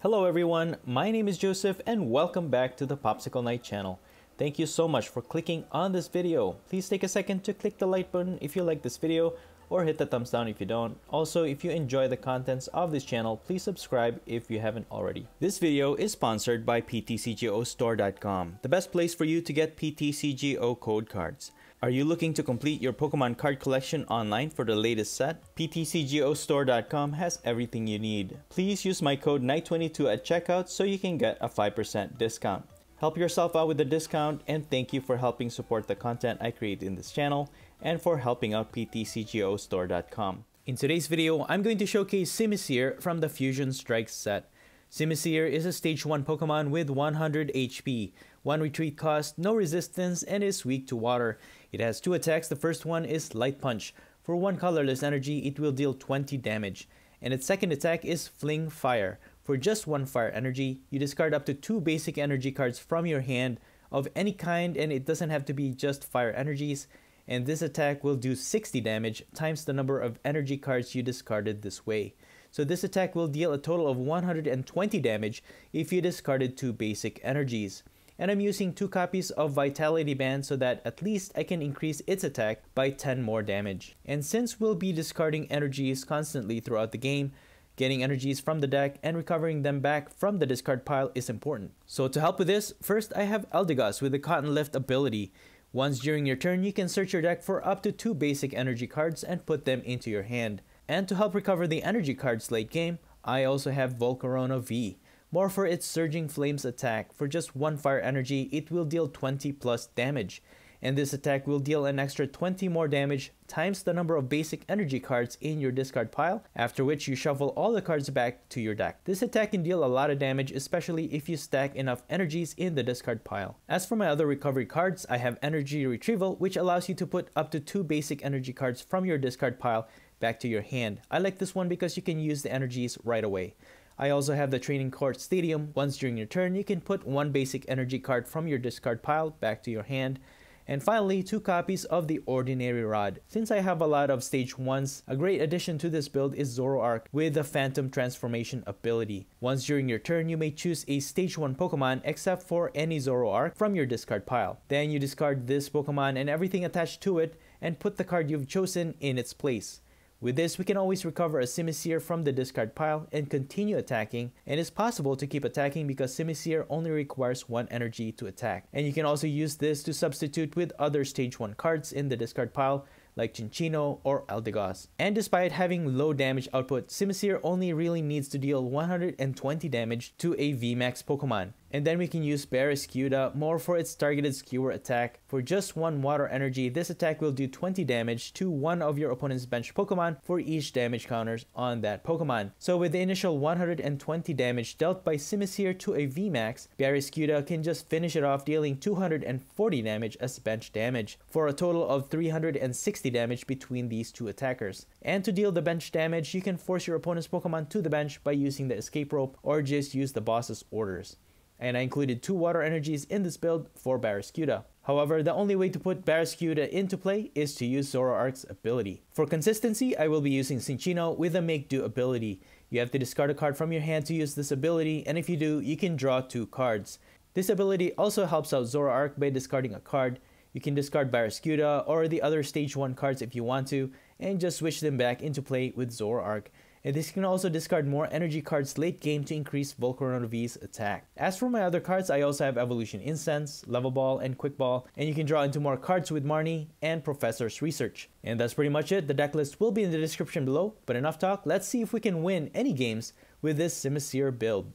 Hello everyone, my name is Joseph and welcome back to the Popsicle Knight channel. Thank you so much for clicking on this video. Please take a second to click the like button if you like this video or hit the thumbs down if you don't. Also, if you enjoy the contents of this channel, please subscribe if you haven't already. This video is sponsored by PTCGO the best place for you to get PTCGO code cards. Are you looking to complete your Pokemon card collection online for the latest set? PTCGO has everything you need. Please use my code KNIGHT22 at checkout so you can get a 5% discount. Help yourself out with the discount, and thank you for helping support the content I create in this channel and for helping out PTCGO. In today's video, I'm going to showcase Simisear from the Fusion Strikes set. Simisear is a stage 1 Pokemon with 100 HP, 1 retreat cost, no resistance, and is weak to water. It has 2 attacks. The first one is Light Punch. For 1 colorless energy, it will deal 20 damage. And its second attack is Fling Fire. For just 1 fire energy, you discard up to 2 basic energy cards from your hand of any kind, and it doesn't have to be just fire energies. And this attack will do 60 damage times the number of energy cards you discarded this way. So this attack will deal a total of 120 damage if you discarded 2 basic energies. And I'm using 2 copies of Vitality Band so that at least I can increase its attack by 10 more damage. And since we'll be discarding energies constantly throughout the game, getting energies from the deck and recovering them back from the discard pile is important. So to help with this, first I have Eldegoss with the Cotton Lift ability. Once during your turn, you can search your deck for up to 2 basic energy cards and put them into your hand. And to help recover the energy cards late game, I also have Volcarona V. More for its Surging Flames attack. For just 1 fire energy, it will deal 20 plus damage. And this attack will deal an extra 20 more damage times the number of basic energy cards in your discard pile, after which you shuffle all the cards back to your deck. This attack can deal a lot of damage, especially if you stack enough energies in the discard pile. As for my other recovery cards, I have Energy Retrieval, which allows you to put up to 2 basic energy cards from your discard pile back to your hand. I like this one because you can use the energies right away. I also have the Training Court Stadium. Once during your turn, you can put 1 basic energy card from your discard pile back to your hand. And finally, 2 copies of the Ordinary Rod. Since I have a lot of stage 1s, a great addition to this build is Zoroark with the Phantom Transformation ability. Once during your turn, you may choose a stage 1 Pokemon except for any Zoroark from your discard pile. Then you discard this Pokemon and everything attached to it and put the card you've chosen in its place. With this, we can always recover a Simisear from the discard pile and continue attacking, and it's possible to keep attacking because Simisear only requires 1 energy to attack. And you can also use this to substitute with other stage 1 cards in the discard pile like Cinccino or Eldegoss. And despite having low damage output, Simisear only really needs to deal 120 damage to a VMAX Pokemon. And then we can use Barraskewda more for its targeted skewer attack. For just 1 water energy, this attack will do 20 damage to one of your opponent's bench Pokemon for each damage counters on that Pokemon. So with the initial 120 damage dealt by Simisear to a VMAX, Barraskewda can just finish it off dealing 240 damage as bench damage, for a total of 360 damage between these 2 attackers. And to deal the bench damage, you can force your opponent's Pokemon to the bench by using the escape rope or just use the boss's orders. And I included 2 water energies in this build for Barraskewda. However, the only way to put Barraskewda into play is to use Zoroark's ability. For consistency, I will be using Cinccino with the Make Do ability. You have to discard a card from your hand to use this ability, and if you do, you can draw 2 cards. This ability also helps out Zoroark by discarding a card. You can discard Barraskewda or the other stage 1 cards if you want to, and just switch them back into play with Zoroark. And this can also discard more energy cards late game to increase Volcarona V's attack. As for my other cards, I also have Evolution Incense, Level Ball, and Quick Ball, and you can draw into more cards with Marnie and Professor's Research. And that's pretty much it. The deck list will be in the description below, but enough talk, let's see if we can win any games with this Simisear build.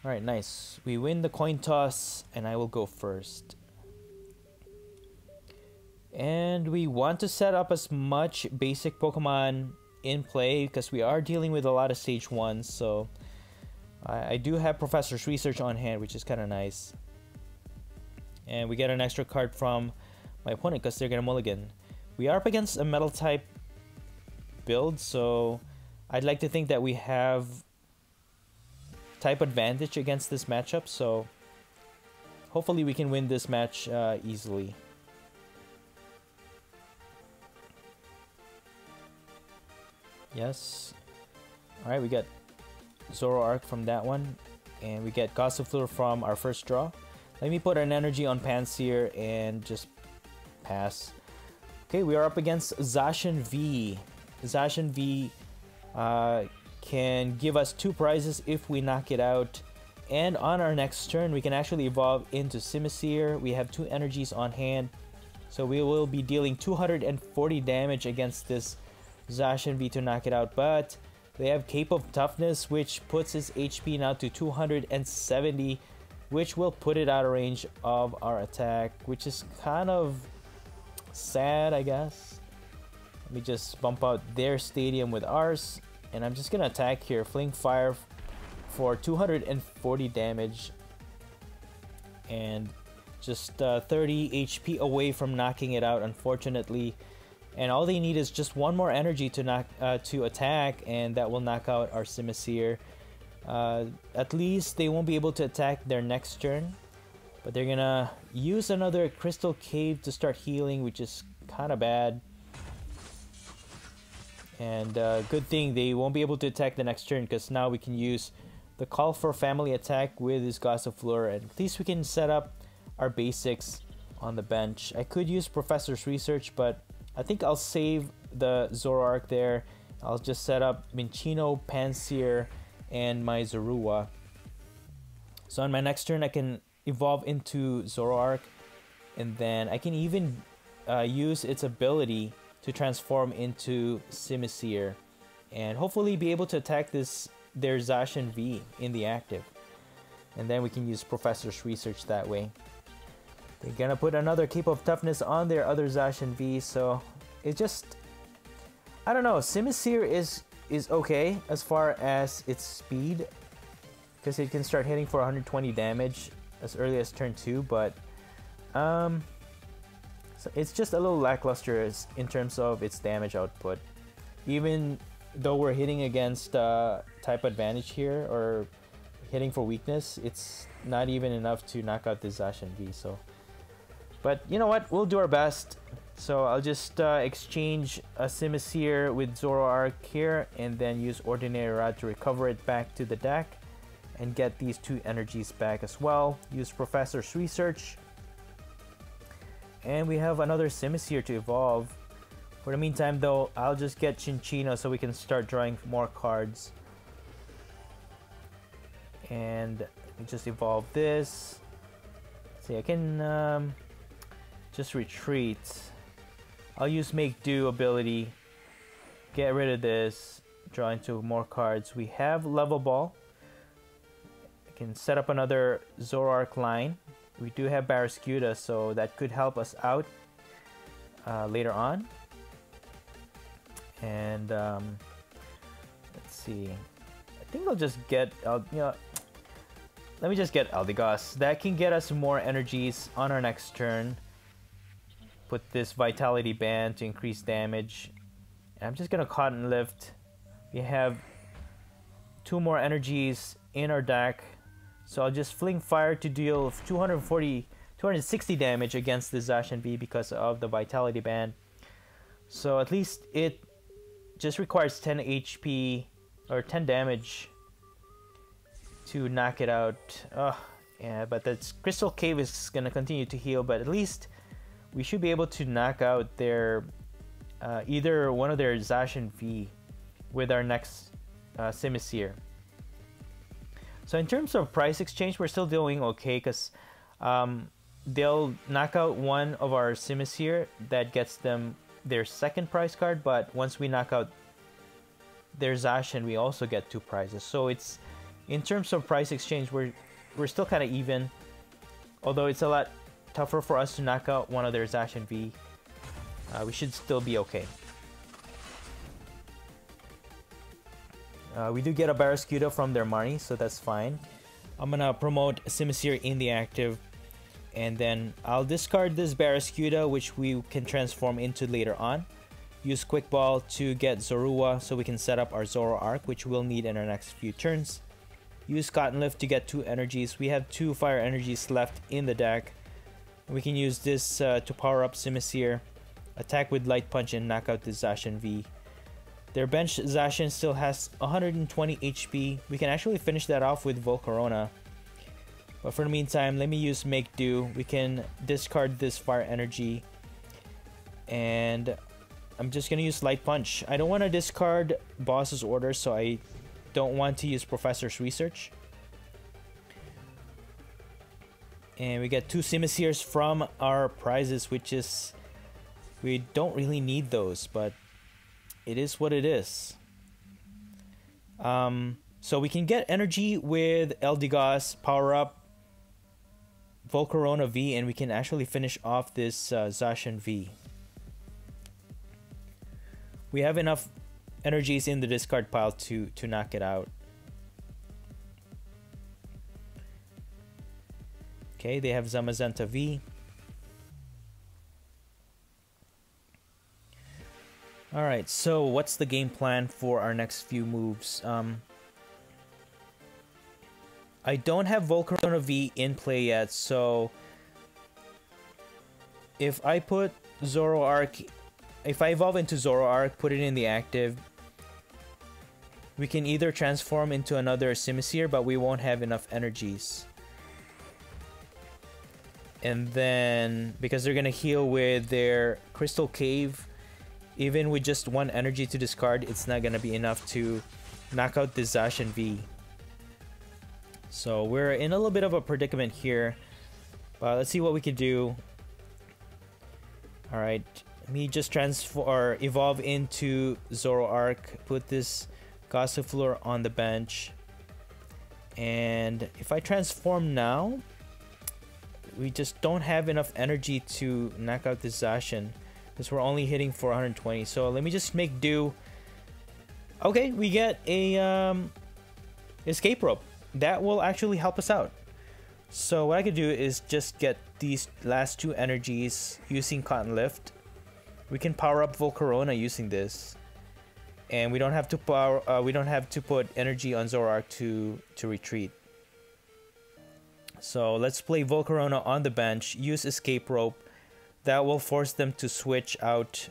Alright, nice. We win the coin toss, and I will go first. And we want to set up as much basic Pokemon in play because we are dealing with a lot of stage 1s, so I do have Professor's Research on hand, which is kind of nice. And we get an extra card from my opponent because they're gonna mulligan. We are up against a metal type build, so I'd like to think that we have type advantage against this matchup, so hopefully we can win this match easily. Yes. Alright, we got Zoroark from that one, and we get Gossifleur from our first draw. Let me put an energy on Pansear and just pass. Okay, we are up against Zacian V. Zacian V can give us 2 prizes if we knock it out. And on our next turn, we can actually evolve into Simisear. We have 2 energies on hand. So we will be dealing 240 damage against this Zacian V to knock it out. But they have Cape of Toughness, which puts its HP now to 270, which will put it out of range of our attack, which is kind of sad, I guess. Let me just bump out their stadium with ours. And I'm just going to attack here. Fling Fire for 240 damage. And just 30 HP away from knocking it out, unfortunately. And all they need is just 1 more energy to attack, and that will knock out our Simisear. At least they won't be able to attack their next turn. But they're gonna use another Crystal Cave to start healing, which is kind of bad. And good thing they won't be able to attack the next turn, because now we can use the Call for Family attack with this Gossifleur, and at least we can set up our basics on the bench. I could use Professor's Research, but I think I'll save the Zoroark there. I'll just set up Minccino, Pansear, and my Zorua. So on my next turn, I can evolve into Zoroark, and then I can even use its ability to transform into Simisear, and hopefully be able to attack their Zacian V in the active. And then we can use Professor's Research that way. They're gonna put another Cape of Toughness on their other Zacian V, so it just, I don't know. Simisear is okay as far as its speed, because it can start hitting for 120 damage as early as turn 2, but so it's just a little lackluster in terms of its damage output. Even though we're hitting against type advantage here, or hitting for weakness, it's not even enough to knock out this Zacian V. So, but you know what? We'll do our best. So I'll just exchange a Simisear with Zoroark here, and then use Ordinary Rod to recover it back to the deck, and get these 2 energies back as well. Use Professor's Research. And we have another Simisear to evolve. For the meantime though, I'll just get Cinccino so we can start drawing more cards. And just evolve this. See, I can just retreat. I'll use Make Do ability. Get rid of this. Draw into more cards. We have Level Ball. I can set up another Zoroark line. We do have Barraskewda, so that could help us out later on. And let's see. I think I'll just get, let me just get Eldegoss. That can get us more energies on our next turn. Put this Vitality Band to increase damage. And I'm just gonna Cotton Lift. We have 2 more energies in our deck. So I'll just Fling Fire to deal 260 damage against the Zacian V because of the Vitality Band. So at least it just requires 10 HP or 10 damage to knock it out. Yeah, but that Crystal Cave is gonna continue to heal, but at least we should be able to knock out their either one of their Zacian V with our next Simisear. So in terms of price exchange, we're still doing okay, because they'll knock out one of our Simisear. That gets them their second prize card, but once we knock out their Zacian, we also get 2 prizes. So it's, in terms of price exchange, we're still kind of even, although it's a lot tougher for us to knock out one of their Zacian V. We should still be okay. We do get a Barraskewda from their Marnie, so that's fine. I'm gonna promote Simisear in the active, and then I'll discard this Barraskewda, which we can transform into later on. Use Quick Ball to get Zorua so we can set up our Zoroark, which we'll need in our next few turns. Use Cotton Lift to get 2 energies. We have 2 fire energies left in the deck. We can use this to power up Simisear, attack with Light Punch, and knock out the Zacian V. Their bench Zacian still has 120 HP. We can actually finish that off with Volcarona. But for the meantime, let me use Make Do. We can discard this Fire Energy. And I'm just going to use Light Punch. I don't want to discard Boss's Order, so I don't want to use Professor's Research. And we get 2 Simisears from our prizes, which is... we don't really need those, but it is what it is. So we can get energy with Eldegoss, power up Volcarona V, and we can actually finish off this Zacian V. We have enough energies in the discard pile to knock it out. Okay, they have Zamazenta V. Alright, so what's the game plan for our next few moves? I don't have Volcarona V in play yet, so if I put Zoroark, if I evolve into Zoroark, put it in the active, we can either transform into another Simisear, but we won't have enough energies. And then, because they're gonna heal with their Crystal Cave, even with just 1 energy to discard, it's not gonna be enough to knock out the Zacian V. So we're in a little bit of a predicament here. But let's see what we can do. Alright, let me just transform or evolve into Zoroark. Put this Gossifleur on the bench. And if I transform now, we just don't have enough energy to knock out this Zacian, because we're only hitting for 120. So let me just make do. Okay, we get a escape rope. That will actually help us out. So what I could do is just get these last 2 energies using Cotton Lift. We can power up Volcarona using this, and we don't have to put energy on Zoroark to retreat. So let's play Volcarona on the bench, use Escape Rope. That will force them to switch out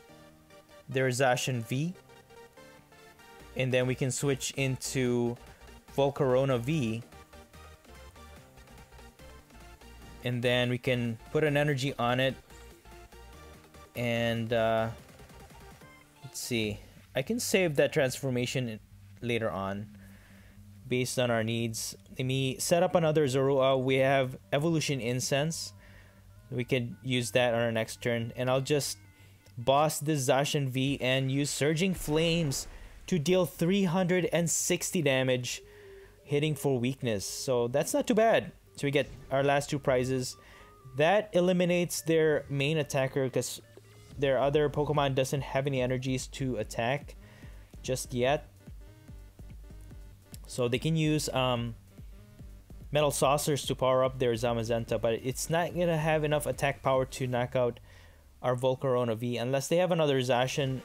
their Zacian V. And then we can switch into Volcarona V. And then we can put an energy on it. And let's see. I can save that transformation later on based on our needs. Let me set up another Zorua. We have Evolution Incense. We could use that on our next turn. And I'll just boss this Zacian V and use Surging Flames to deal 360 damage, hitting for weakness. So that's not too bad. So we get our last 2 prizes. That eliminates their main attacker because their other Pokemon doesn't have any energies to attack just yet. So they can use Metal Saucers to power up their Zamazenta, but it's not going to have enough attack power to knock out our Volcarona V unless they have another Zacian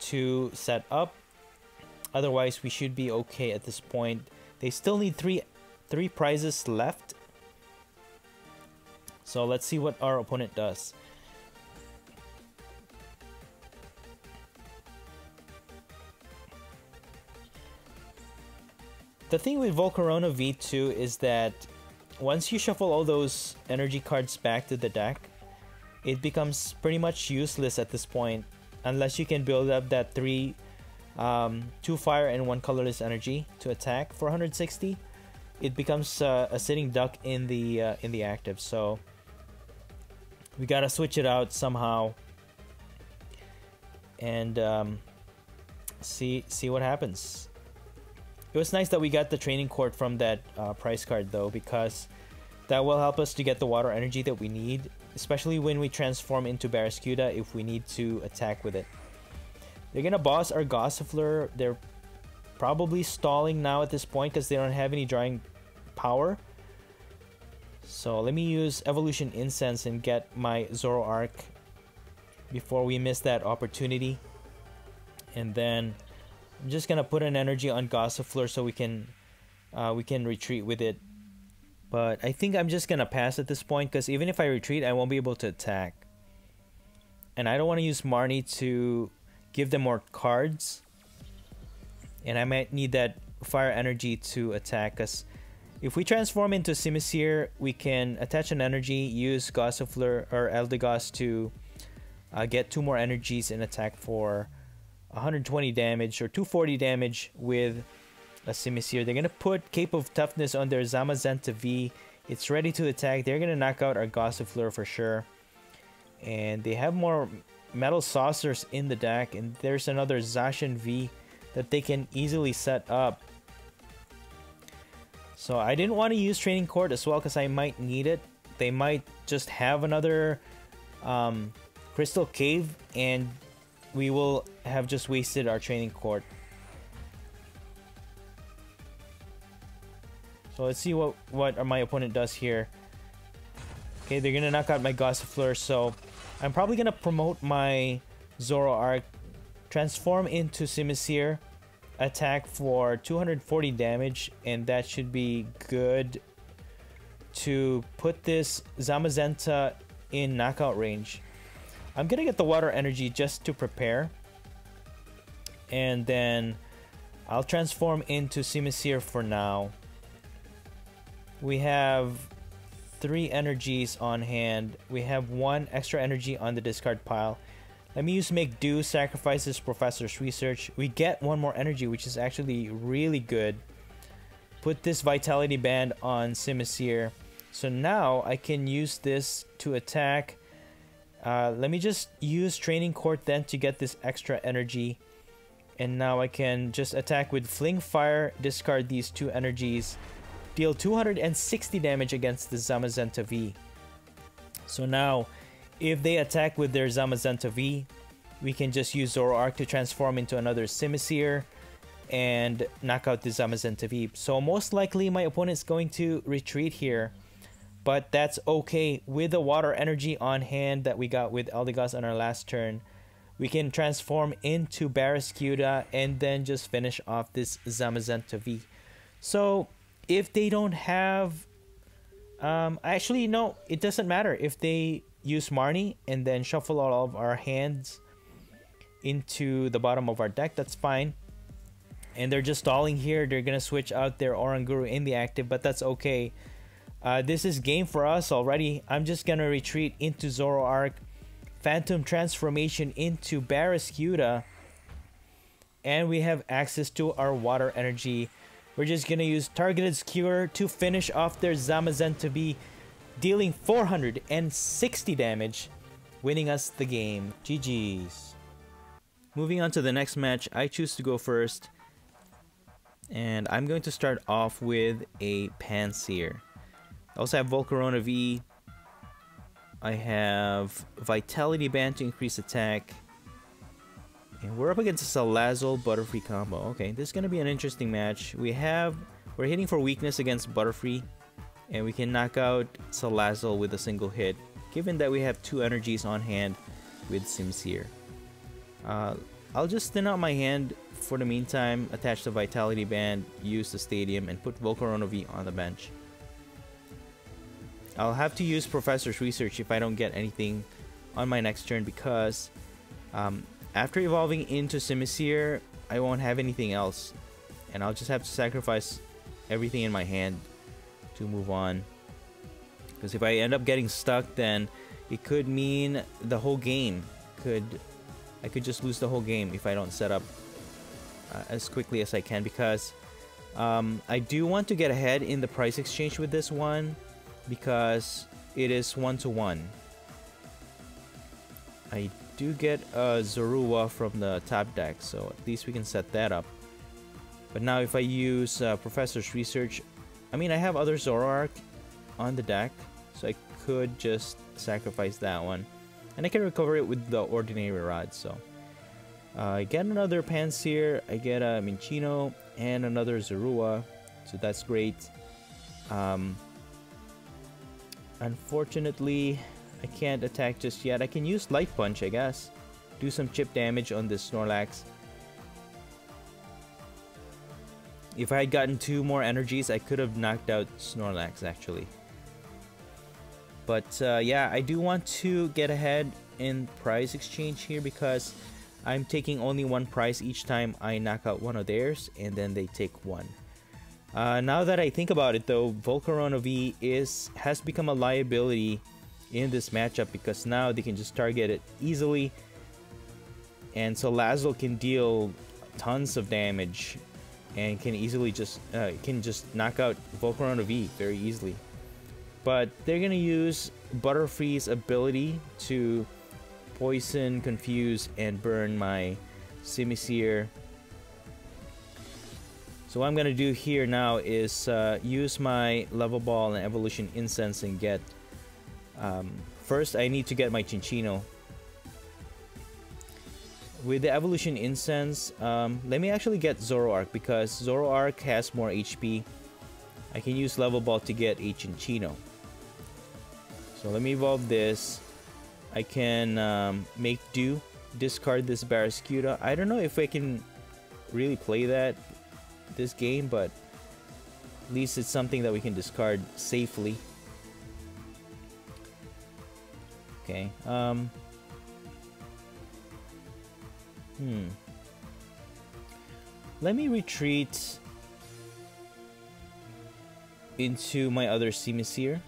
to set up. Otherwise, we should be okay at this point. They still need three prizes left. So let's see what our opponent does. The thing with Volcarona V2 is that once you shuffle all those energy cards back to the deck, it becomes pretty much useless at this point unless you can build up that 2 fire and 1 colorless energy to attack for 160. It becomes a sitting duck in the active. So we gotta switch it out somehow and see what happens. It was nice that we got the training court from that prize card though, because that will help us to get the water energy that we need, especially when we transform into Barraskewda if we need to attack with it. They're gonna boss our Gossifleur. They're probably stalling now at this point because they don't have any drawing power. So let me use Evolution Incense and get my Zoroark before we miss that opportunity. And then I'm just gonna put an energy on Gossifleur so we can retreat with it. But I think I'm just gonna pass at this point because even if I retreat, I won't be able to attack. And I don't want to use Marnie to give them more cards. And I might need that fire energy to attack us. If we transform into Simisear, we can attach an energy, use Gossifleur or Eldegoss to get 2 more energies and attack for 120 damage or 240 damage with a Simisear. They're going to put Cape of Toughness on their Zamazenta V. It's ready to attack. They're going to knock out our Gossifleur for sure. And they have more Metal Saucers in the deck. And there's another Zacian V that they can easily set up. So I didn't want to use Training Court as well because I might need it. They might just have another Crystal Cave and we will have just wasted our Training Court. So let's see what my opponent does here. Okay, they're gonna knock out my Gossifleur, so I'm probably gonna promote my Zoroark, transform into Simisear, attack for 240 damage, and that should be good to put this Zamazenta in knockout range. I'm gonna get the water energy just to prepare, and then I'll transform into Simisear for now. We have 3 energies on hand. We have 1 extra energy on the discard pile. Let me use Make Do, sacrifices Professor's Research. We get 1 more energy, which is actually really good. Put this Vitality Band on Simisear. So now I can use this to attack. Let me just use Training Court then to get this extra energy. And now I can just attack with Fling Fire, discard these 2 energies. Deal 260 damage against the Zamazenta V. So now, if they attack with their Zamazenta V, we can just use Zoroark to transform into another Simisear and knock out the Zamazenta V. So most likely my opponent's going to retreat here, but that's okay. With the water energy on hand that we got with Eldegoss on our last turn, we can transform into Barraskewda and then just finish off this Zamazenta V. So if they don't have... actually, no, it doesn't matter. If they use Marnie and then shuffle all of our hands into the bottom of our deck, that's fine. And they're just stalling here. They're going to switch out their Oranguru in the active, but that's okay. This is game for us already. I'm just going to retreat into Zoroark. Phantom Transformation into Barraskewda. And we have access to our water energy. We're just going to use Targeted Skewer to finish off their Zamazenta V, dealing 460 damage, winning us the game. GG's. Moving on to the next match, I choose to go first. And I'm going to start off with a Pansear. I also have Volcarona V. I have Vitality Band to increase attack. And we're up against a Salazzle Butterfree combo. Okay, this is going to be an interesting match. We're hitting for weakness against Butterfree. And we can knock out Salazzle with a single hit, given that we have 2 energies on hand with Simisear. I'll just thin out my hand for the meantime, attach the Vitality Band, use the Stadium, and put Volcarona V on the bench. I'll have to use Professor's Research if I don't get anything on my next turn, because after evolving into Simisear, I won't have anything else. And I'll just have to sacrifice everything in my hand to move on. Because if I end up getting stuck, then it could mean the whole game. I could just lose the whole game if I don't set up as quickly as I can. Because I do want to get ahead in the price exchange with this one, because it is 1-to-1. I do get a Zorua from the top deck, so at least we can set that up. But now if I use Professor's Research, I mean, I have other Zoroark on the deck, so I could just sacrifice that one. And I can recover it with the Ordinary Rod, so. I get another Pansear, I get a Minccino, and another Zorua, so that's great. Unfortunately, I can't attack just yet. I can use Light Punch, I guess. Do some chip damage on this Snorlax. If I had gotten 2 more energies, I could have knocked out Snorlax, actually. But yeah, I do want to get ahead in prize exchange here, because I'm taking only one prize each time I knock out one of theirs, and then they take one. Now that I think about it though, Volcarona V has become a liability in this matchup because now they can just target it easily, and Salazzle can deal tons of damage and can easily just knock out Volcarona V very easily. But they're gonna use Butterfree's ability to poison, confuse, and burn my Simisear. So what I'm gonna do here now is use my Level Ball and Evolution Incense and get... first, I need to get my Cinccino. With the Evolution Incense, let me actually get Zoroark because Zoroark has more HP. I can use Level Ball to get a Cinccino. So let me evolve this. I can make do, discard this Barraskewda. I don't know if I can really play this game, but at least it's something that we can discard safely. Okay. Let me retreat into my other Simisear,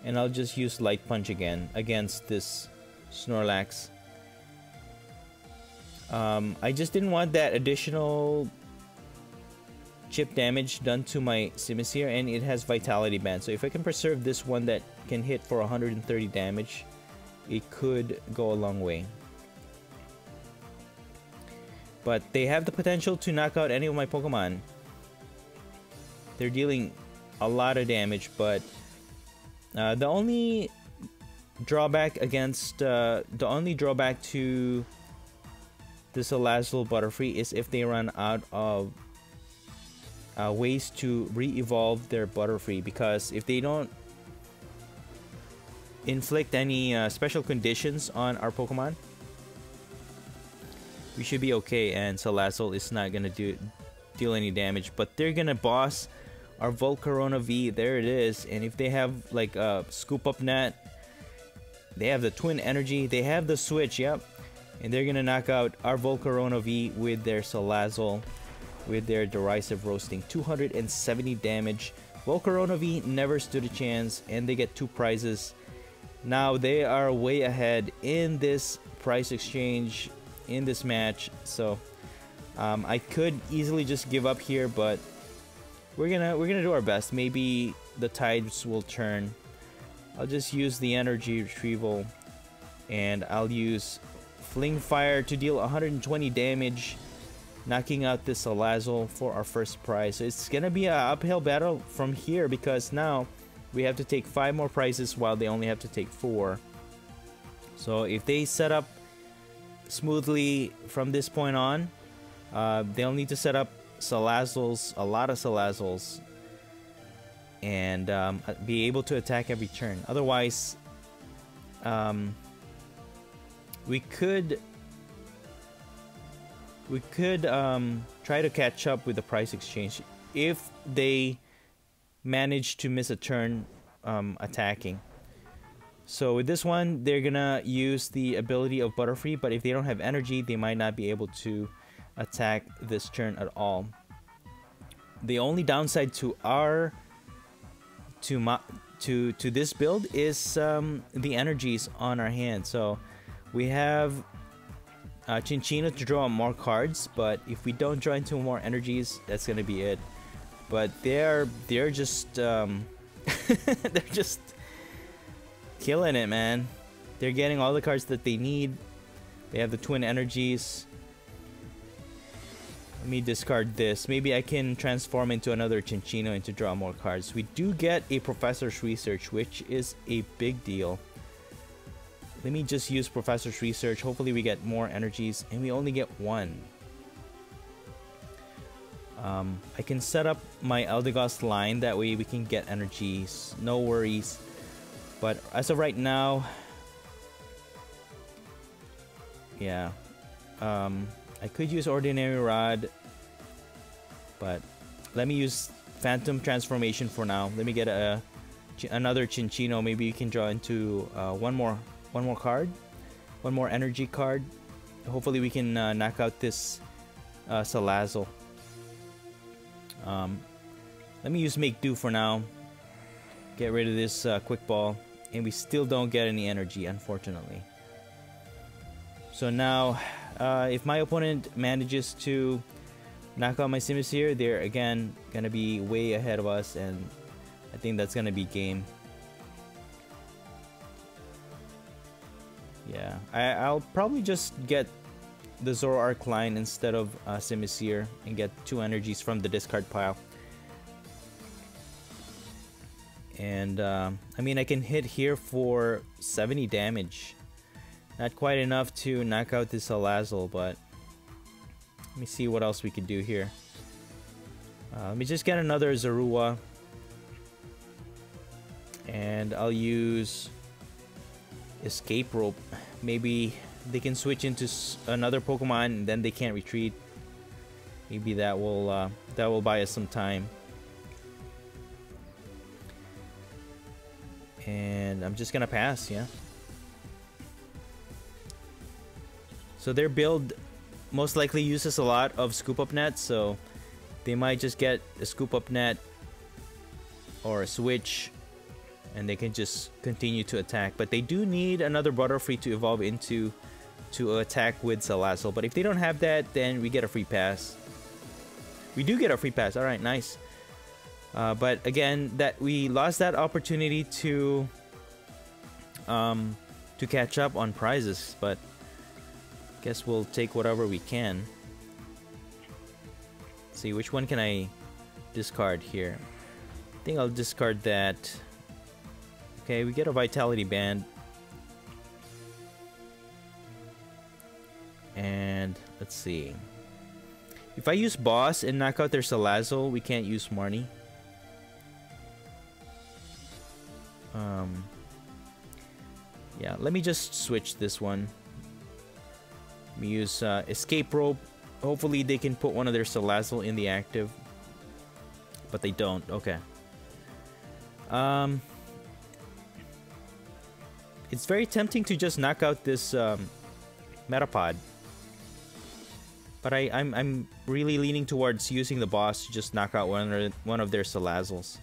and I'll just use Light Punch again against this Snorlax. I just didn't want that additional chip damage done to my Simisear, and it has Vitality Band. So if I can preserve this one that can hit for 130 damage, it could go a long way. But they have the potential to knock out any of my Pokemon. They're dealing a lot of damage, but the only drawback to the Salazzle Butterfree is if they run out of ways to re-evolve their Butterfree, because if they don't inflict any special conditions on our Pokemon, we should be okay, and Salazzle is not gonna deal any damage. But they're gonna boss our Volcarona V. There it is. And if they have like a Scoop Up Net, they have the Twin Energy, they have the Switch, yep, and they're gonna knock out our Volcarona V with their Salazzle, with their Derisive Roasting. 270 damage. Volcarona V never stood a chance, and they get 2 prizes. Now they are way ahead in this prize exchange, in this match. So I could easily just give up here, but we're gonna do our best. Maybe the tides will turn. I'll just use the energy retrieval, and I'll use Fling Fire to deal 120 damage, knocking out this Salazzle for our first prize. So it's gonna be an uphill battle from here, because now we have to take 5 more prizes while they only have to take 4. So if they set up smoothly from this point on, they'll need to set up Salazzles, a lot of Salazzles, and be able to attack every turn. Otherwise, we could try to catch up with the price exchange if they manage to miss a turn attacking. So with this one, they're gonna use the ability of Butterfree, but if they don't have energy, they might not be able to attack this turn at all. The only downside to our to this build is the energies on our hand. So we have Cinccino to draw more cards, but if we don't draw into more energies, that's gonna be it. But they're just they're just killing it, man. They're getting all the cards that they need. They have the Twin Energies. Let me discard this. Maybe I can transform into another Cinccino and to draw more cards. We do get a Professor's Research, which is a big deal. Let me just use Professor's Research. Hopefully we get more energies, and we only get 1. I can set up my Eldegoss line, that way we can get energies, no worries. But as of right now, yeah, I could use Ordinary Rod, but let me use Phantom Transformation for now. Let me get another Cinccino. Maybe you can draw into one more card, one more energy card. hopefully we can knock out this Salazzle. Let me use Make Do for now. Get rid of this Quick Ball. And we still don't get any energy, unfortunately. So now, if my opponent manages to knock out my Simisear, they're again gonna be way ahead of us, and I think that's gonna be game. Yeah, I'll probably just get the Zoroark line instead of Simisear and get 2 energies from the discard pile. And I mean, I can hit here for 70 damage. Not quite enough to knock out this Salazzle, but let me see what else we could do here. Let me just get another Zorua. And I'll use Escape Rope. Maybe they can switch into another Pokemon and then they can't retreat. Maybe that will buy us some time. And I'm just gonna pass, yeah. So their build most likely uses a lot of Scoop Up Net, so they might just get a Scoop Up Net or a Switch and they can just continue to attack. But they do need another Butterfree to evolve into to attack with Salazzle. But if they don't have that, then we get a free pass. We do get a free pass. Alright, nice. But again, that we lost that opportunity to catch up on prizes, but guess we'll take whatever we can. Let's see, which one can I discard here? I think I'll discard that. Okay, we get a Vitality Band. And let's see. If I use Boss and knock out their Salazzle, we can't use Marnie. Yeah, let me just switch this one. Let me use Escape Rope. Hopefully they can put one of their Salazzle in the active. But they don't. Okay. It's very tempting to just knock out this Metapod. But I'm really leaning towards using the Boss to just knock out one of their Salazzles.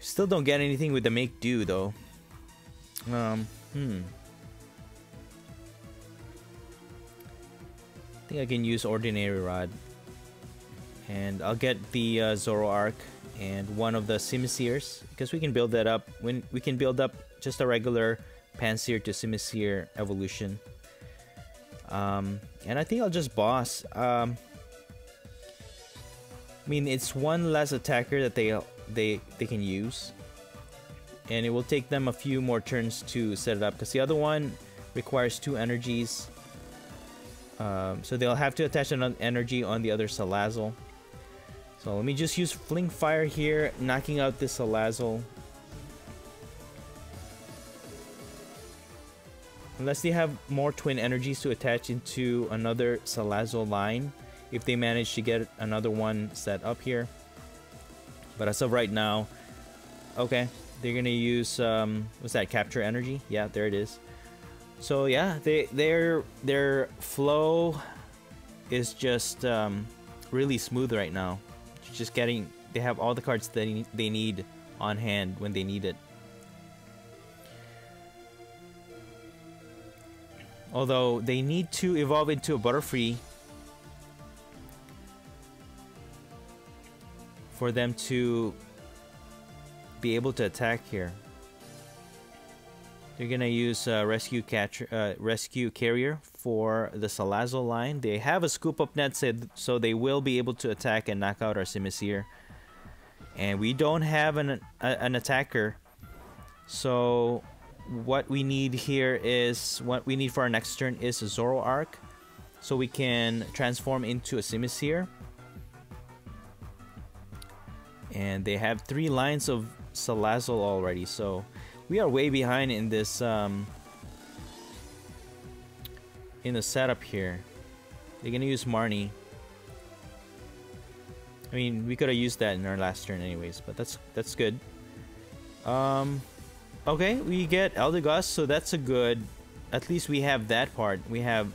Still don't get anything with the Make Do though. I think I can use Ordinary Rod. And I'll get the Zoroark and one of the Simisears, because we can build that up. When we can build up just a regular Pansear to Simisear evolution. And I think I'll just Boss. I mean, it's one less attacker that they can use, and it will take them a few more turns to set it up, because the other one requires 2 energies. So they'll have to attach an energy on the other Salazzle. So let me just use Fling Fire here, knocking out this Salazzle. Unless they have more twin energies to attach into another Salazzle line, if they manage to get another one set up here. But as of right now, okay, they're gonna use what's that? Capture energy? Yeah, there it is. So yeah, their flow is just really smooth right now. Just getting, they have all the cards that they need on hand when they need it. Although they need to evolve into a Butterfree for them to be able to attack here. They're gonna use Rescue Carrier for the Salazzle line. They have a Scoop Up Net, so they will be able to attack and knock out our Simisear. And we don't have an attacker, so what we need here is, what we need for our next turn is a Zoroark, so we can transform into a Simisear. And they have 3 lines of Salazzle already, so we are way behind in this in the setup here. They're gonna use Marnie. I mean, we could have used that in our last turn anyways, but that's good. Okay, we get Eldegoss, so that's a good at least we have that part. We have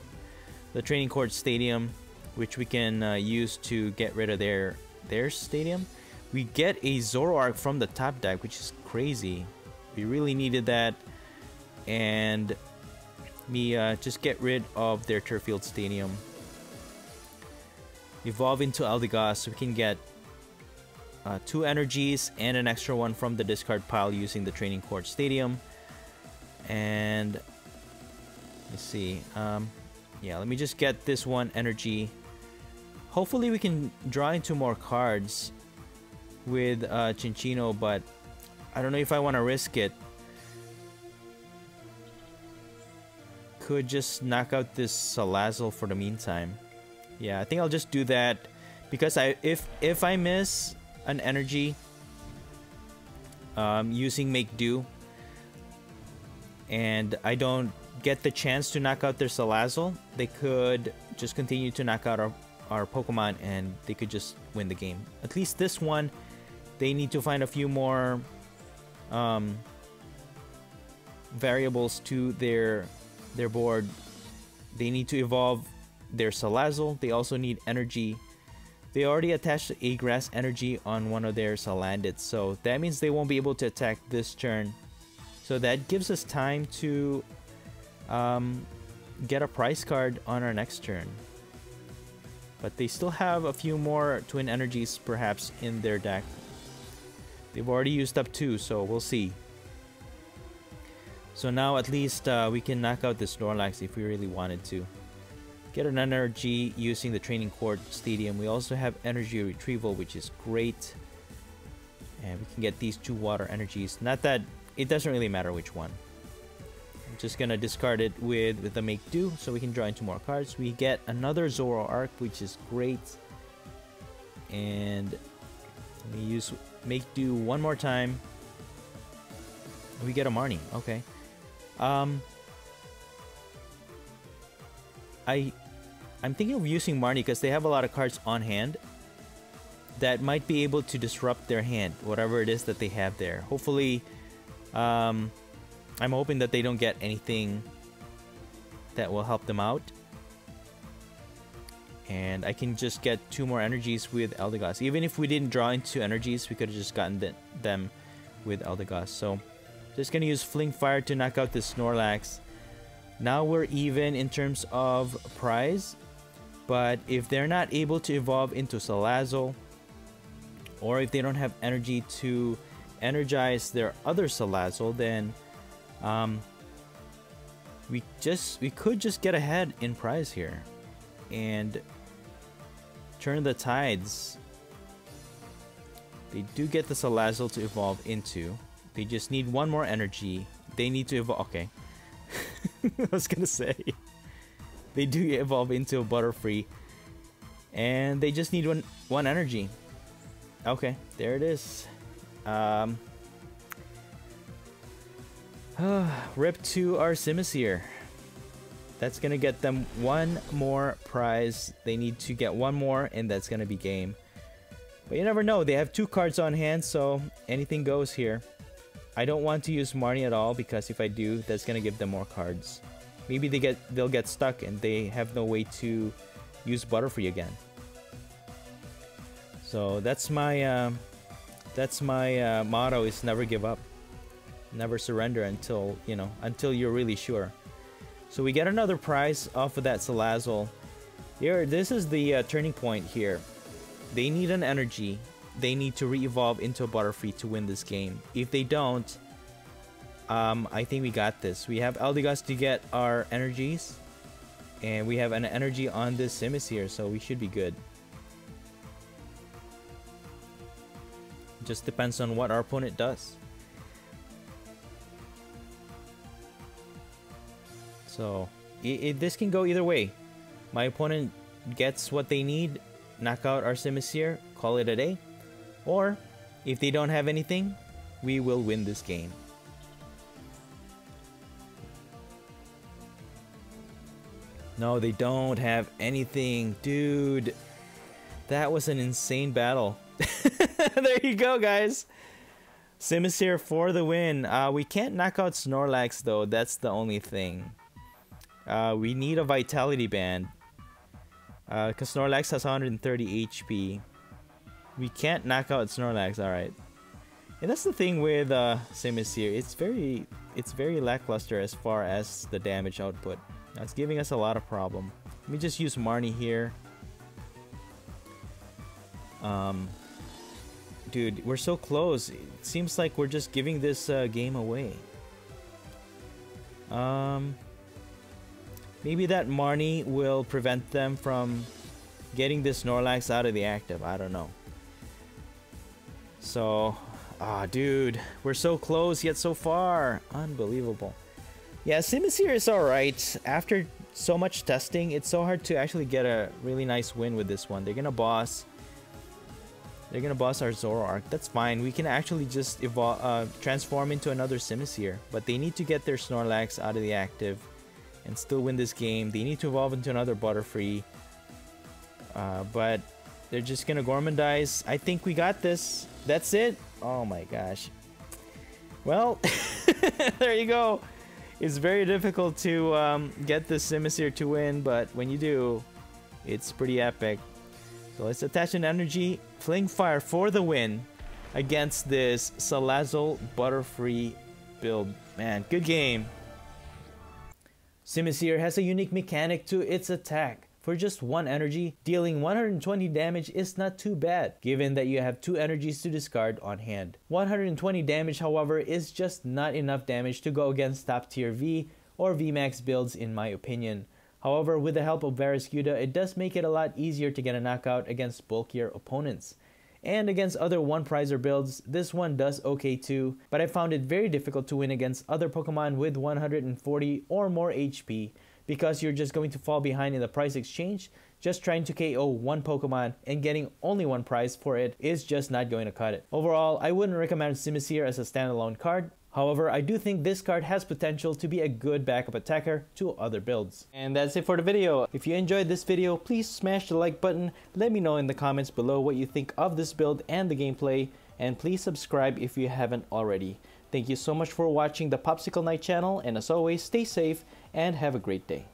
the training court stadium, which we can use to get rid of their stadium. We get a Zoroark from the top deck, which is crazy. We really needed that. And we just get rid of their turf field stadium. Evolve into Eldegoss so we can get 2 energies and an extra one from the discard pile using the training court stadium. And let's see, yeah, let me just get this 1 energy. Hopefully we can draw into more cards with Chinchino, but I don't know if I want to risk it. Could just knock out this Salazzle for the meantime. Yeah, I think I'll just do that, because if I miss an energy using Make Do, and I don't get the chance to knock out their Salazzle, they could just continue to knock out our Pokemon, and they could just win the game. At least this one, they need to find a few more variables to their board. They need to evolve their Salazzle. They also need energy. They already attached a grass energy on one of their Salandits, so that means they won't be able to attack this turn. So that gives us time to get a prize card on our next turn. But they still have a few more twin energies perhaps in their deck. They've already used up 2, so we'll see. So now at least we can knock out the Snorlax if we really wanted to. Get an energy using the training court stadium. We also have energy retrieval, which is great. And we can get these 2 water energies. Not that it doesn't really matter which one. I'm just gonna discard it with the Make Do so we can draw into more cards. We get another Zoroark, which is great. And we use Make Do one more time. We get a Marnie. Okay. I'm thinking of using Marnie because they have a lot of cards on hand that might be able to disrupt their hand, whatever it is that they have there. Hopefully, I'm hoping that they don't get anything that will help them out. And I can just get 2 more energies with Eldegoss. Even if we didn't draw into energies, we could have just gotten them with Eldegoss. So, just gonna use Fling Fire to knock out this Snorlax. Now we're even in terms of prize. But if they're not able to evolve into Salazzle, or if they don't have energy to energize their other Salazzle, then we could just get ahead in prize here and turn the tides. They do get the Salazzle to evolve into. They just need 1 more energy. They need to evolve. Okay. I was gonna say. They do evolve into a Butterfree. And they just need one energy. Okay, there it is. Rip to our Simisear. That's gonna get them 1 more prize. They need to get 1 more, and that's gonna be game. But you never know. They have 2 cards on hand, so anything goes here. I don't want to use Marnie at all, because if I do, that's gonna give them more cards. Maybe they'll get stuck and they have no way to use Butterfree again. So that's my motto, is never give up, never surrender until you're really sure. So we get another prize off of that Salazzle. Here, this is the turning point here. They need an energy. They need to re-evolve into a Butterfree to win this game. If they don't, I think we got this. We have Eldegoss to get our energies, and we have an energy on this Simisear, so we should be good. Just depends on what our opponent does. So this can go either way. My opponent gets what they need, knock out our Simisear, call it a day. Or, if they don't have anything, we will win this game. No, they don't have anything. Dude, that was an insane battle. There you go, guys. Simisear for the win. We can't knock out Snorlax, though. That's the only thing. We need a Vitality Band. Because Snorlax has 130 HP. We can't knock out Snorlax, alright. And that's the thing with Simisear. It's very lackluster as far as the damage output. That's giving us a lot of problem. Let me just use Marnie here. Dude, we're so close. It seems like we're just giving this game away. Maybe that Marnie will prevent them from getting this Snorlax out of the active. I don't know. So, dude, we're so close yet so far. Unbelievable. Yeah, Simisear is alright. After so much testing, it's so hard to actually get a really nice win with this one. They're gonna boss our Zoroark. That's fine. We can actually just transform into another Simisear. But they need to get their Snorlax out of the active and still win this game. They need to evolve into another Butterfree. But they're just gonna Gormandize. I think we got this. That's it. Oh my gosh. Well, there you go. It's very difficult to get the Simisear to win, but when you do, it's pretty epic. So let's attach an energy, Fling Fire for the win against this Salazzle Butterfree build. Man, good game. Simisear has a unique mechanic to its attack. For just one energy, dealing 120 damage is not too bad, given that you have 2 energies to discard on hand. 120 damage, however, is just not enough damage to go against top tier V or VMAX builds in my opinion. However, with the help of Barraskewda, it does make it a lot easier to get a knockout against bulkier opponents. And against other one-prizer builds, this one does okay too, but I found it very difficult to win against other Pokemon with 140 or more HP, because you're just going to fall behind in the price exchange. Just trying to KO one Pokemon and getting only one prize for it is just not going to cut it. Overall, I wouldn't recommend Simisear as a standalone card. However, I do think this card has potential to be a good backup attacker to other builds. And that's it for the video. If you enjoyed this video, please smash the like button. Let me know in the comments below what you think of this build and the gameplay. And please subscribe if you haven't already. Thank you so much for watching the Popsicle Knight channel, and as always, stay safe and have a great day.